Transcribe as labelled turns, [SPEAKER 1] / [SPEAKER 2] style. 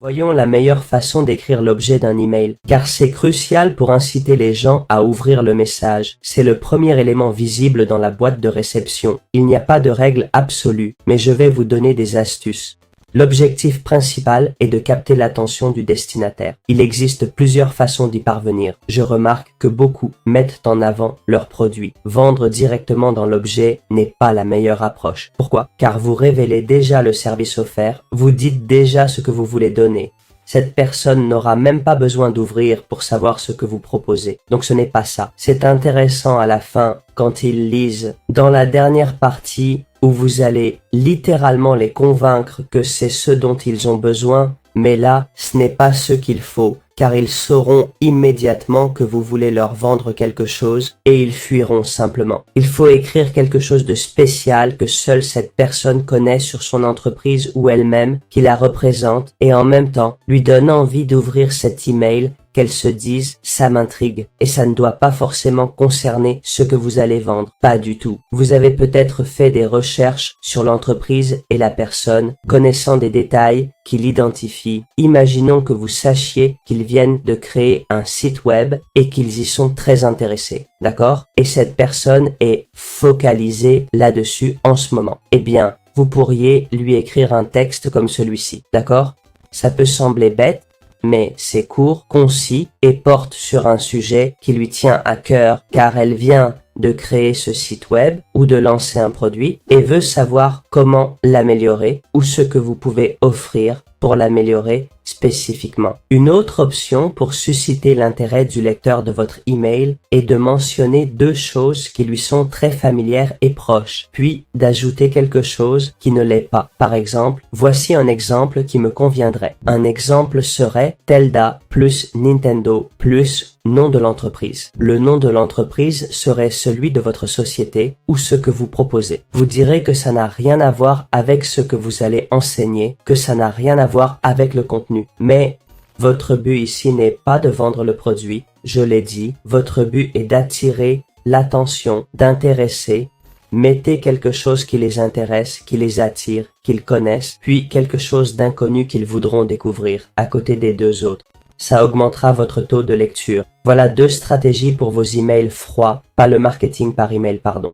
[SPEAKER 1] Voyons la meilleure façon d'écrire l'objet d'un email, car c'est crucial pour inciter les gens à ouvrir le message. C'est le premier élément visible dans la boîte de réception. Il n'y a pas de règle absolue, mais je vais vous donner des astuces. L'objectif principal est de capter l'attention du destinataire. Il existe plusieurs façons d'y parvenir. Je remarque que beaucoup mettent en avant leurs produits. Vendre directement dans l'objet n'est pas la meilleure approche. Pourquoi? Car vous révélez déjà le service offert, vous dites déjà ce que vous voulez donner. Cette personne n'aura même pas besoin d'ouvrir pour savoir ce que vous proposez. Donc ce n'est pas ça. C'est intéressant à la fin quand ils lisent. Dans la dernière partie où vous allez littéralement les convaincre que c'est ce dont ils ont besoin, mais là, ce n'est pas ce qu'il faut, car ils sauront immédiatement que vous voulez leur vendre quelque chose et ils fuiront simplement. Il faut écrire quelque chose de spécial que seule cette personne connaît sur son entreprise ou elle-même, qui la représente et en même temps lui donne envie d'ouvrir cet email, qu'elle se dise « ça m'intrigue » et ça ne doit pas forcément concerner ce que vous allez vendre. Pas du tout. Vous avez peut-être fait des recherches sur l'entreprise et la personne, connaissant des détails qui l'identifient. Imaginons que vous sachiez qu'ils viennent de créer un site web et qu'ils y sont très intéressés. D'accord? Et cette personne est focalisée là-dessus en ce moment. Eh bien, vous pourriez lui écrire un texte comme celui-ci. D'accord? Ça peut sembler bête, mais c'est court, concis et porte sur un sujet qui lui tient à cœur car elle vient de créer ce site web ou de lancer un produit et veut savoir comment l'améliorer ou ce que vous pouvez offrir pour l'améliorer spécifiquement. Une autre option pour susciter l'intérêt du lecteur de votre email est de mentionner deux choses qui lui sont très familières et proches, puis d'ajouter quelque chose qui ne l'est pas. Par exemple, voici un exemple qui me conviendrait. Un exemple serait Telda plus Nintendo plus nom de l'entreprise. Le nom de l'entreprise serait celui de votre société ou ce que vous proposez. Vous direz que ça n'a rien à voir avec ce que vous allez enseigner, que ça n'a rien à voir avec le contenu. Mais votre but ici n'est pas de vendre le produit, je l'ai dit, votre but est d'attirer l'attention, d'intéresser. Mettez quelque chose qui les intéresse, qui les attire, qu'ils connaissent, puis quelque chose d'inconnu qu'ils voudront découvrir, à côté des deux autres. Ça augmentera votre taux de lecture. Voilà deux stratégies pour vos emails froids, pas le marketing par email, pardon.